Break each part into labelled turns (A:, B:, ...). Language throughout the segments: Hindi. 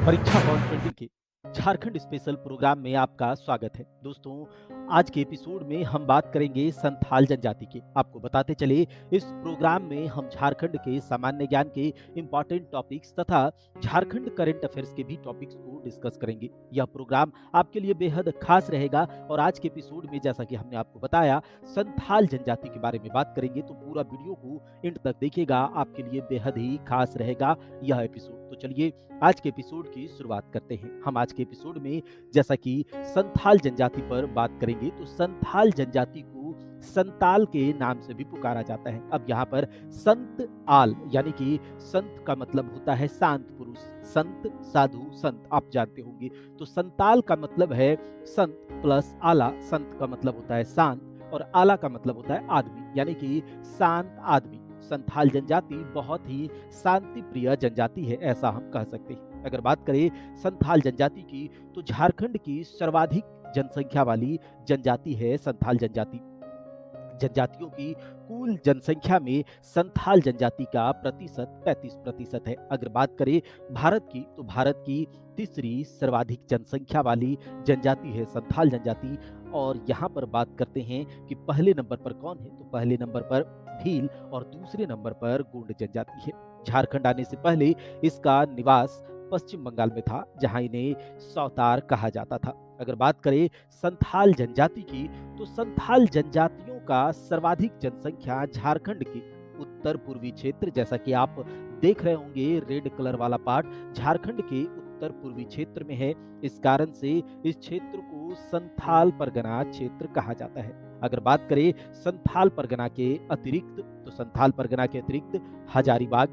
A: परीक्षा बॉन्ड 20 के झारखंड स्पेशल प्रोग्राम में आपका स्वागत है। दोस्तों, आज के एपिसोड में हम बात करेंगे संथाल जनजाति की। आपको बताते चले, इस प्रोग्राम में हम झारखंड के सामान्य ज्ञान के इंपॉर्टेंट टॉपिक्स तथा झारखंड करंट अफेयर्स के भी टॉपिक्स को डिस्कस करेंगे। यह प्रोग्राम आपके लिए बेहद खास रहेगा और आज के एपिसोड में जैसा कि हमने आपको बताया, संथाल जनजाति के बारे में बात करेंगे, तो पूरा वीडियो को एंड तक देखिएगा, आपके लिए बेहद ही खास रहेगा यह एपिसोड। तो चलिए आज के एपिसोड की शुरुआत करते हैं। हम आज के एपिसोड में जैसा कि संथाल जनजाति पर बात करेंगे, तो संथाल जनजाति को संताल के नाम से भी पुकारा जाता है। अब यहाँ पर संत आल यानी कि संत का मतलब होता है शांत पुरुष, संत साधु संत आप जानते होंगे। तो संताल का मतलब है संत प्लस आला। संत का मतलब होता है शांत और आला का मतलब होता है आदमी, यानी कि शांत आदमी। संथाल जनजाति बहुत ही शांति प्रिय जनजाति है, ऐसा हम कह सकते हैं। अगर बात करें संथाल जनजाति की, तो झारखंड की सर्वाधिक जनसंख्या वाली जनजाति है संथाल जनजाति। जनजातियों की कुल जनसंख्या में संथाल जनजाति का प्रतिशत 35% है। अगर बात करें भारत की, तो भारत की तीसरी सर्वाधिक जनसंख्या वाली जनजाति है संथाल जनजाति। और यहाँ पर बात करते हैं कि पहले नंबर पर कौन है, तो पहले नंबर पर भील और दूसरे नंबर पर गोंड जनजाति है। झारखंड आने से पहले इसका निवास पश्चिम बंगाल में था, जहां इन्हें सौतार कहा जाता था। अगर बात करें संथाल जनजाति की, तो संथाल जनजातियों का सर्वाधिक जनसंख्या झारखंड के उत्तर पूर्वी क्षेत्र, जैसा कि आप देख रहे होंगे रेड कलर वाला पार्ट, झारखंड के उत्तर पूर्वी क्षेत्र में है। इस कारण से इस क्षेत्र को संथाल परगना क्षेत्र कहा जाता है। अगर बात करें संथाल परगना के अतिरिक्त, तो संथाल परगना के अतिरिक्त हजारीबाग,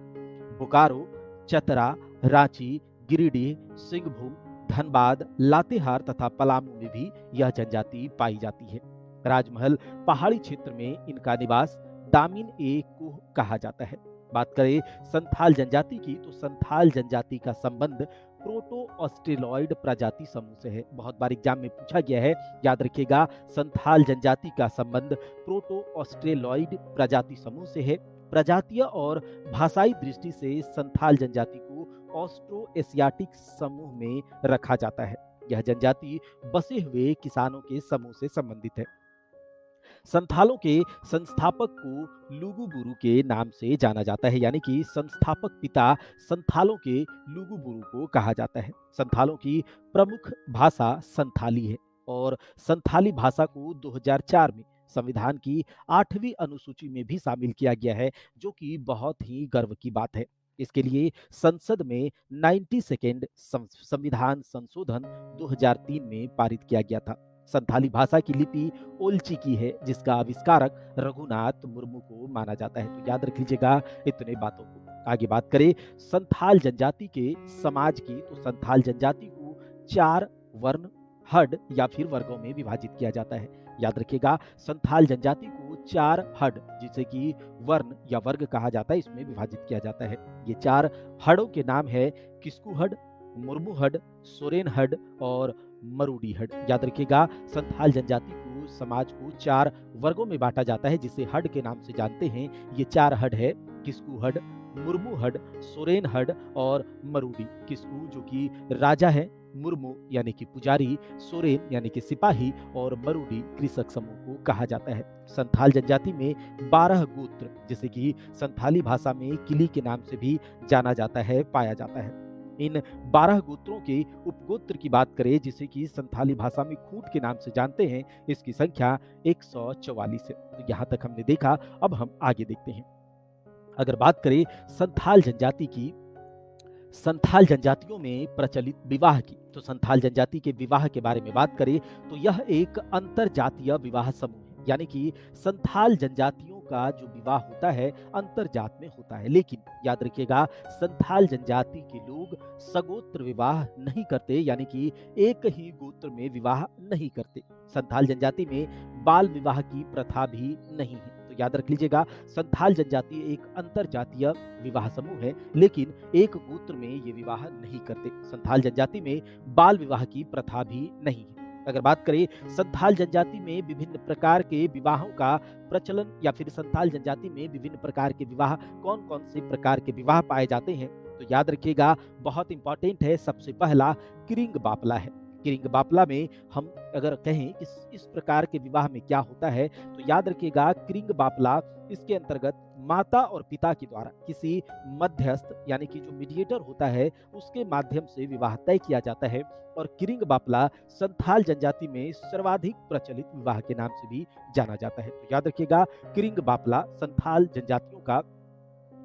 A: बोकारो, चतरा, रांची, गिरिडीह, सिंहभूम, धनबाद, लातेहार तथा पलामू में भी यह जनजाति पाई जाती है। राजमहल पहाड़ी क्षेत्र में इनका निवास दामिन ए कुह कहा जाता है। बात करें संथाल जनजाति की, तो संथाल जनजाति का संबंध प्रोटो ऑस्ट्रेलॉइड प्रजाति समूह से है। बहुत बार एग्जाम में पूछा गया है, याद रखिएगा, संथाल जनजाति का संबंध प्रोटो ऑस्ट्रेलॉइड प्रजाति समूह से है। प्रजातीय और भाषाई दृष्टि से संथाल जनजाति को ऑस्ट्रो एशियाटिक समूह में रखा जाता है। यह जनजाति बसे हुए किसानों के समूह से संबंधित है। संथालों के संस्थापक को लुगुबुरु के नाम से जाना जाता है, यानी कि संस्थापक पिता संथालों के लुगुबुरु को कहा जाता है। संथालों की प्रमुख भाषा संथाली है और संथाली भाषा को 2004 में संविधान की 8वीं अनुसूची में भी शामिल किया गया है, जो कि बहुत ही गर्व की बात है। इसके लिए संसद में 92nd संविधान संशोधन 2003 में पारित किया गया था। संथाली भाषा की लिपि ओलची की है, जिसका आविष्कारक रघुनाथ मुर्मू को माना जाता है। तो याद रख लीजिएगा इतने बातों को। आगे बात करें संथाल जनजाति के समाज की, तो संथाल जनजाति को 4 वर्ण, हड या फिर वर्गों में विभाजित किया जाता है। याद रखिएगा, संथाल जनजाति को 4 हड, जिसे कि वर्ण या वर्ग कहा जाता है, इसमें विभाजित किया जाता है। ये 4 हड़ों के नाम है किस्कू हड, मुर्मू हड, सोरेन हड और मरूडी हड। याद रखिएगा, संथाल जनजाति को समाज को 4 वर्गों में बांटा जाता है, जिसे हड के नाम से जानते हैं। ये 4 हड है किस्कू हड, मुर्मू हड, सोरेन हड और मरूडी। किस्कू जो कि राजा है, मुर्मू यानी कि पुजारी, सोरेन यानी कि सिपाही और मरूडी कृषक समूह को कहा जाता है। संथाल जनजाति में 12 गोत्र, जिसे कि संथाली भाषा में किली के नाम से भी जाना जाता है, पाया जाता है। इन 12 गोत्रों के उपगोत्र की बात करें, जिसे कि संथाली भाषा में खूट के नाम से जानते हैं, इसकी संख्या 144 है। तो यहाँ तक हमने देखा, अब हम आगे देखते हैं। अगर बात करें संथाल जनजाति की, संथाल जनजातियों में प्रचलित विवाह की, तो संथाल जनजाति के विवाह के बारे में बात करें, तो यह एक अंतरजातीय विवाह समूह है, यानी कि संथाल जनजातियों का जो विवाह होता है अंतरजात में होता है। लेकिन याद रखिएगा, संथाल जनजाति के लोग सगोत्र विवाह नहीं करते, यानी कि एक ही गोत्र में विवाह नहीं करते। संथाल जनजाति में बाल विवाह की प्रथा भी नहीं है। तो याद रख लीजिएगा, संथाल जनजाति एक अंतरजातीय विवाह समूह है, लेकिन एक गोत्र में ये विवाह नहीं करते। संथाल जनजाति में बाल विवाह की प्रथा भी नहीं है। अगर बात करें संथाल जनजाति में विभिन्न प्रकार के विवाहों का प्रचलन, या फिर संथाल जनजाति में विभिन्न प्रकार के विवाह, कौन कौन से प्रकार के विवाह पाए जाते हैं, तो तो याद रखिएगा बहुत इंपॉर्टेंट है, सबसे पहला किरिंग बापला है। किरिंग बापला में हम अगर कहें कि इस प्रकार के विवाह में क्या होता है, तो याद रखिएगा किरिंग बापला इसके अंतर्गत माता और पिता के द्वारा किसी मध्यस्थ यानी कि जो मीडिएटर होता है उसके माध्यम से विवाह तय किया जाता है। और किरिंग बापला संथाल जनजाति में सर्वाधिक प्रचलित विवाह के नाम से भी जाना जाता है। तो याद रखिएगा किरिंग बापला संथाल जनजातियों का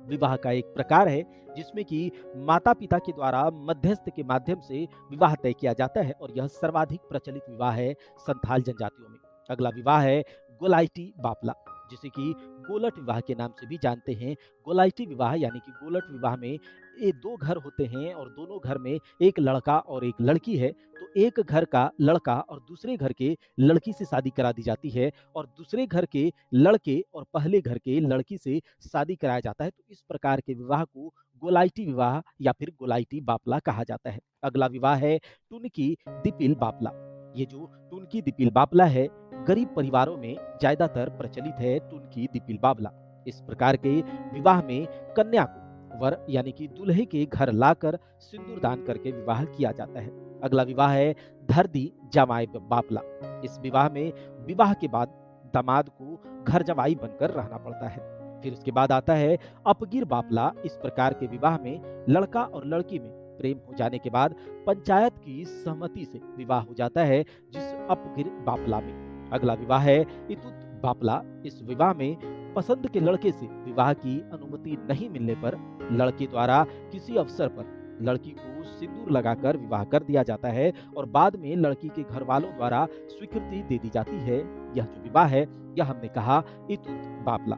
A: विवाह का एक प्रकार है जिसमें कि माता पिता के द्वारा मध्यस्थ के माध्यम से विवाह तय किया जाता है और यह सर्वाधिक प्रचलित विवाह है संथाल जनजातियों में। अगला विवाह है गोलाइटी बापला, जिसे कि गोलट विवाह के नाम से भी जानते हैं। गोलाइटी विवाह यानी कि गोलट विवाह में ये दो घर होते हैं और दोनों घर में एक लड़का और एक लड़की है। तो एक घर का लड़का और दूसरे घर के लड़की से शादी करा दी जाती है और दूसरे घर के लड़के और पहले घर के लड़की से शादी कराया जाता है। तो इस प्रकार के विवाह को गोलाइटी विवाह या फिर गोलाइटी बापला कहा जाता है। अगला विवाह है टुनकी दिपिल बापला। ये जो टुनकी दिपिल बापला है गरीब परिवारों में ज्यादातर प्रचलित है। टुनकी दिपिल बापला इस प्रकार के विवाह में कन्या को वर यानी कि दूल्हे के घर लाकर सिंदूर दान करके विवाह किया जाता है। अगला विवाह है धरदी जमाई बापला। इस विवाह में विवाह के बाद दामाद को घर जवाई बनकर रहना पड़ता है। फिर उसके बाद आता है अपगिर बापला। इस प्रकार के विवाह में लड़का और लड़की में प्रेम हो जाने के बाद पंचायत की सहमति से विवाह हो जाता है जिस अपगिर बापला में। अगला विवाह है इतुत बापला। इस विवाह में पसंद के लड़के से विवाह की अनुमति नहीं मिलने पर लड़के द्वारा किसी अवसर पर लड़की को सिंदूर लगाकर विवाह कर दिया जाता है और बाद में लड़की के घर वालों द्वारा स्वीकृति दे दी जाती है। यह जो विवाह है यह हमने कहा इतुत बापला।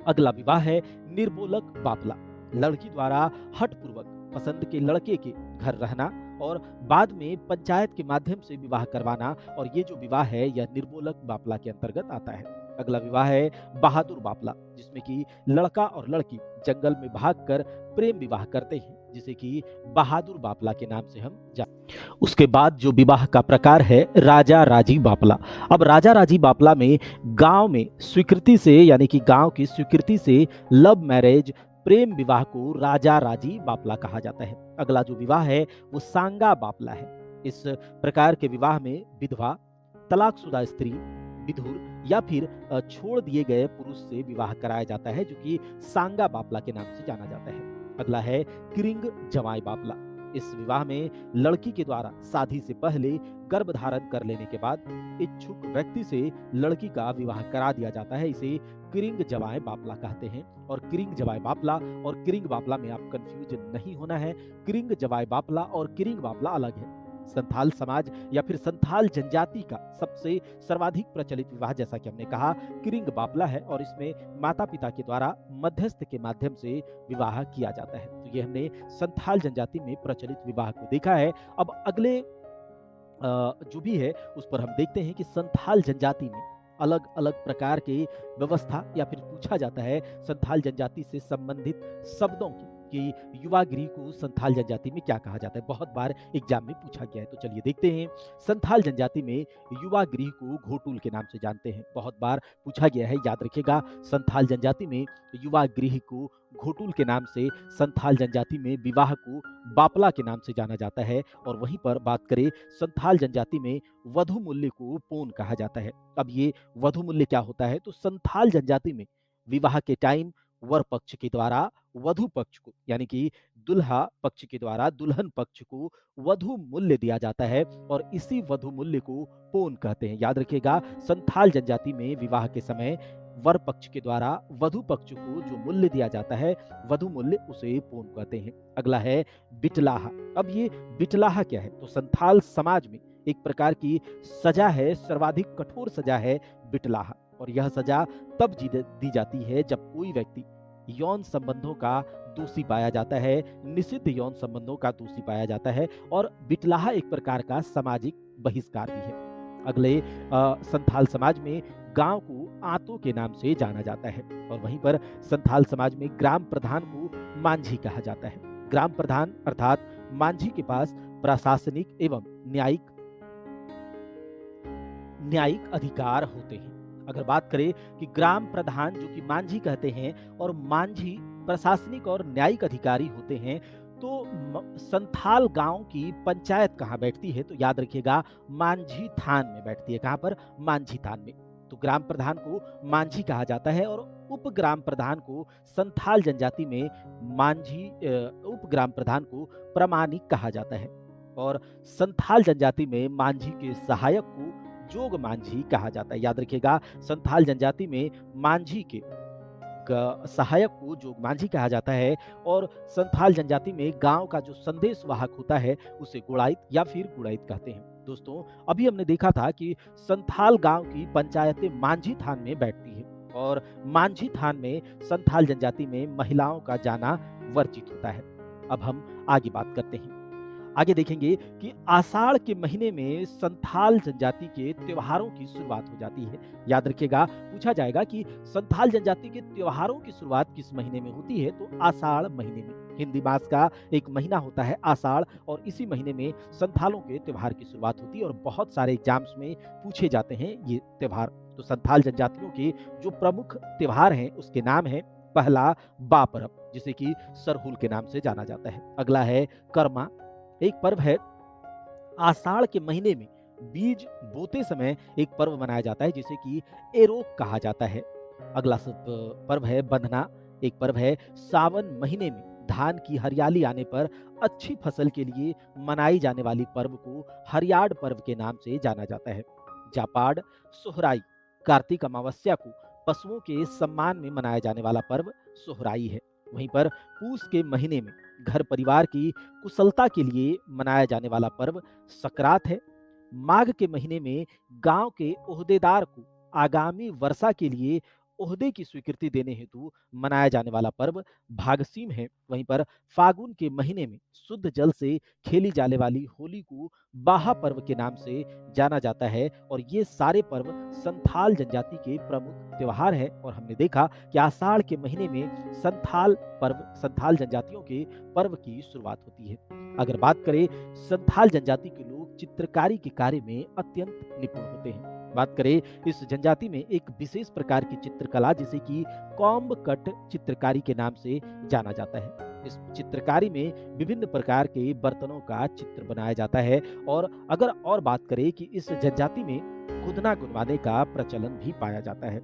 A: अगला विवाह है निर्बोलक बापला। लड़की द्वारा हठपूर्वक पसंद के लड़के के घर रहना और बाद में पंचायत के माध्यम से विवाह करवाना, और ये जो विवाह है यह निर्बोलक बापला के अंतर्गत आता है। अगला विवाह है बहादुर बापला, जिसमें कि लड़का और लड़की जंगल में भागकर प्रेम विवाह करते हैं, जिसे कि बहादुर बापला के नाम से हम जानते हैं। उसके बाद जो विवाह का प्रकार है राजा राजी बापला। अब राजा राजी बापला में गांव में स्वीकृति से यानी कि गांव की स्वीकृति से लव मैरिज प्रेम विवाह को राजा राजी बापला कहा जाता है। अगला जो विवाह है वो सांगा बापला है। इस प्रकार के विवाह में विधवा, तलाकशुदा स्त्री, विधुर या फिर छोड़ दिए गए पुरुष से विवाह कराया जाता है, जो कि सांगा बापला के नाम से जाना जाता है। अगला है किरिंग जमाई बापला। इस विवाह में लड़की के द्वारा शादी से पहले गर्भ धारण कर लेने के बाद इच्छुक व्यक्ति से लड़की का विवाह करा दिया जाता है। इसे किरिंग जमाई बापला कहते हैं। और किरिंग जमाई बापला और किरिंग बापला में आप कंफ्यूज नहीं होना है। किरिंग जमाई बापला और किरिंग बापला अलग है। संथाल समाज या फिर संथाल जनजाति का सबसे सर्वाधिक प्रचलित विवाह जैसा कि हमने कहा किरिंग बापला है और इसमें माता पिता के द्वारा मध्यस्थ के माध्यम से विवाह किया जाता है। तो ये हमने संथाल जनजाति में प्रचलित विवाह को देखा है। अब अगले जो भी है उस पर हम देखते हैं कि संथाल जनजाति में अलग अलग प्रकार की व्यवस्था या फिर पूछा जाता है संथाल जनजाति से संबंधित शब्दों की कि युवा गृह को संथाल जनजाति में क्या कहा जाता है। बहुत बार एग्जाम में पूछा गया है, तो चलिए देखते हैं। संथाल जनजाति में युवा गृह को घोटुल के नाम से जानते हैं। बहुत बार पूछा गया है, याद रखिएगा। संथाल जनजाति में युवा गृह को घोटुल के नाम से, संथाल जनजाति में विवाह को बापला के नाम से जाना जाता है। और वहीं पर बात करें संथाल जनजाति में वधु मूल्य को पोन कहा जाता है। अब ये वधु मूल्य क्या होता है, तो संथाल जनजाति में विवाह के टाइम वर पक्ष के द्वारा वधु पक्ष को यानी कि दुल्हा पक्ष के द्वारा दुल्हन पक्ष को वधु मूल्य दिया जाता है और इसी वधु मूल्य को पोन कहते हैं। याद रखिएगा, संथाल जनजाति में विवाह के समय वर पक्ष के द्वारा वधु पक्ष को जो मूल्य दिया जाता है वधु मूल्य, उसे पोन कहते हैं। अगला है बिटलाहा। अब ये बिटलाहा क्या है, तो संथाल समाज में एक प्रकार की सजा है, सर्वाधिक कठोर सजा है बिटलाहा। और यह सजा तब दी जाती है जब कोई व्यक्ति यौन संबंधों का दोषी पाया जाता है, निषिद्ध यौन संबंधों का दोषी पाया जाता है। और बिटलाहा एक प्रकार का सामाजिक बहिष्कार भी है। अगले संथाल समाज में गांव को आंतों के नाम से जाना जाता है और वहीं पर संथाल समाज में ग्राम प्रधान को मांझी कहा जाता है। ग्राम प्रधान अर्थात मांझी के पास प्रशासनिक एवं न्यायिक अधिकार होते हैं। अगर बात करें कि ग्राम प्रधान जो कि मांझी कहते हैं और मांझी प्रशासनिक और न्यायिक अधिकारी होते हैं, तो संथाल गांव की पंचायत कहाँ बैठती है? तो याद रखिएगा, मांझी थान में बैठती है। कहाँ पर? मांझी थान में। तो ग्राम प्रधान को मांझी कहा जाता है और उप ग्राम प्रधान को संथाल जनजाति में उप ग्राम प्रधान को प्रमाणिक कहा जाता है। और संथाल जनजाति में मांझी के सहायक को जोग मांझी कहा जाता है। याद रखिएगा, संथाल जनजाति में मांझी के सहायक को जोग मांझी कहा जाता है और संथाल जनजाति में गांव का जो संदेश वाहक होता है उसे गुड़ाइत या फिर गुड़ाइत कहते हैं। दोस्तों, अभी हमने देखा था कि संथाल गांव की पंचायतें मांझी थान में बैठती है और मांझी थान में संथाल जनजाति में महिलाओं का जाना वर्जित होता है। अब हम आगे बात करते हैं। आगे देखेंगे कि आषाढ़ के महीने में संथाल जनजाति के त्योहारों की शुरुआत हो जाती है। याद रखिएगा, पूछा जाएगा कि संथाल जनजाति के त्योहारों की शुरुआत किस महीने में होती है? तो आषाढ़ महीने में। हिंदी मास का एक महीना होता है आषाढ़ और इसी महीने में संथालों के त्योहार की शुरुआत होती है और बहुत सारे एग्जाम्स में पूछे जाते हैं ये त्योहार। तो संथाल जनजातियों के जो प्रमुख त्योहार हैं उसके नाम है, पहला बा पर्व, जिसे कि सरहुल के नाम से जाना जाता है। अगला है कर्मा, एक पर्व है आषाढ़ के महीने में बीज बोते समय एक पर्व मनाया जाता है जिसे कि एरोक कहा जाता है। अगला सब पर्व है बंधना, एक पर्व है सावन महीने में धान की हरियाली आने पर अच्छी फसल के लिए मनाई जाने वाली पर्व को हरियाड़ पर्व के नाम से जाना जाता है। जापाड़, सोहराई, कार्तिक अमावस्या को पशुओं के सम्मान में मनाया जाने वाला पर्व सोहराई है। वहीं पर पूस के महीने में घर परिवार की कुशलता के लिए मनाया जाने वाला पर्व सकरात है। माघ के महीने में गांव के ओहदेदार को आगामी वर्षा के लिए ओहदे की स्वीकृति देने हेतु मनाया जाने वाला पर्व भागसीम है। वहीं पर फागुन के महीने में शुद्ध जल से खेली जाने वाली होली को बाहा पर्व के नाम से जाना जाता है और ये सारे पर्व संथाल जनजाति के प्रमुख त्योहार है। और हमने देखा कि आषाढ़ के महीने में संथाल जनजातियों के पर्व की शुरुआत होती है। अगर बात करें, संथाल जनजाति के लोग चित्रकारी के कार्य में अत्यंत निपुण होते हैं। बात करें, इस जनजाति में एक विशेष प्रकार की चित्रकला जिसे कि कॉम्ब कट चित्रकारी के नाम से जाना जाता है। इस चित्रकारी में विभिन्न प्रकार के बर्तनों का चित्र बनाया जाता है। और अगर और बात करें कि इस जनजाति में गुदना गुनवाने का प्रचलन भी पाया जाता है।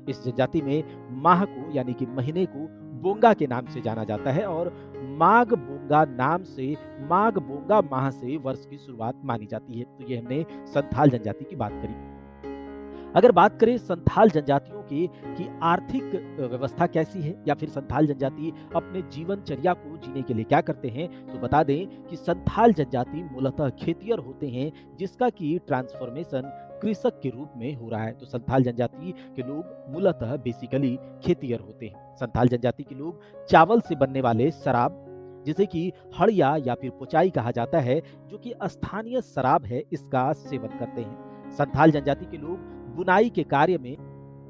A: इस जनजाति में माह को यानी कि महीने को बोंगा के नाम से जाना जाता है और माघ बोंगा नाम से माघ बोंगा माह से वर्ष की शुरुआत मानी जाती है। तो ये हमने संथाल जनजाति की बात करी। अगर बात करें संथाल जनजातियों की आर्थिक व्यवस्था कैसी है या फिर संथाल जनजाति अपने जीवनचर्या को जीने के लिए क्या करते हैं, तो बता दें कि संथाल जनजाति मूलतः खेतियर होते हैं जिसका कि ट्रांसफॉर्मेशन कृषक के रूप में हो रहा है। तो संथाल जनजाति के लोग मूलतः बेसिकली खेतियर होते हैं। संथाल जनजाति के लोग चावल से बनने वाले शराब जिसे कि हड़िया या फिर पोचाई कहा जाता है, जो कि स्थानीय शराब है, इसका सेवन करते हैं। संथाल जनजाति के लोग बुनाई के कार्य में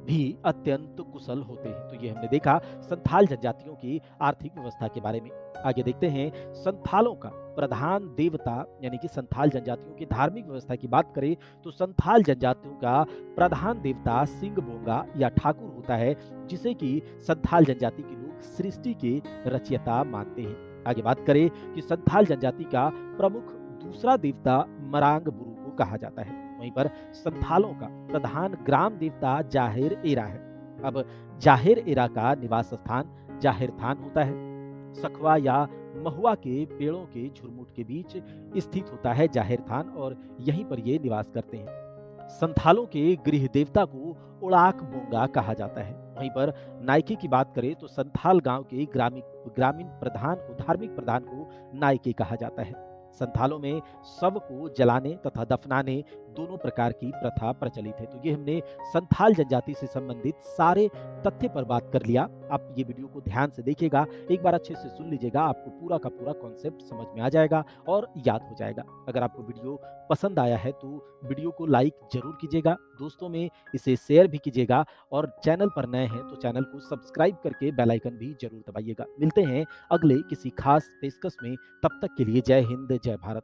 A: भी अत्यंत कुशल होते हैं। तो ये हमने देखा संथाल जनजातियों की आर्थिक व्यवस्था के बारे में। आगे देखते हैं संथालों का प्रधान देवता यानी कि संथाल जनजातियों की धार्मिक व्यवस्था की बात करें तो संथाल जनजातियों का प्रधान देवता सिंह बोंगा या ठाकुर होता है जिसे कि संथाल जनजाति के लोग सृष्टि के रचयिता मानते हैं। आगे बात करें कि संथाल जनजाति का प्रमुख दूसरा देवता मरांग बुरु को कहा जाता है। वहीं पर संथालों का प्रधान ग्राम देवता जाहिर एरा है। अब जाहिर एरा का निवास स्थान जाहिर थान होता है। सखवा या महुआ के पेड़ों के झुरमुट के बीच स्थित होता है जाहिर थान और यहीं पर ये निवास करते हैं। संथालों के गृह देवता को उड़ाक बोंगा कहा जाता है। वहीं पर नायके की बात करें तो संथाल गांव के ग्रामीण प्रधान को धार्मिक प्रधान को नायके कहा जाता है। संथालों में शव को जलाने तथा दफनाने दोनों प्रकार की प्रथा प्रचलित है। तो ये हमने संथाल जनजाति से संबंधित सारे तथ्य पर बात कर लिया। आप ये वीडियो को ध्यान से देखिएगा, एक बार अच्छे से सुन लीजिएगा, आपको पूरा का पूरा कॉन्सेप्ट समझ में आ जाएगा और याद हो जाएगा। अगर आपको वीडियो पसंद आया है तो वीडियो को लाइक जरूर कीजिएगा, दोस्तों में इसे शेयर भी कीजिएगा और चैनल पर नए हैं तो चैनल को सब्सक्राइब करके बेल आइकन भी जरूर दबाइएगा। मिलते हैं अगले किसी खास पेशकश में, तब तक के लिए जय हिंद जय भारत।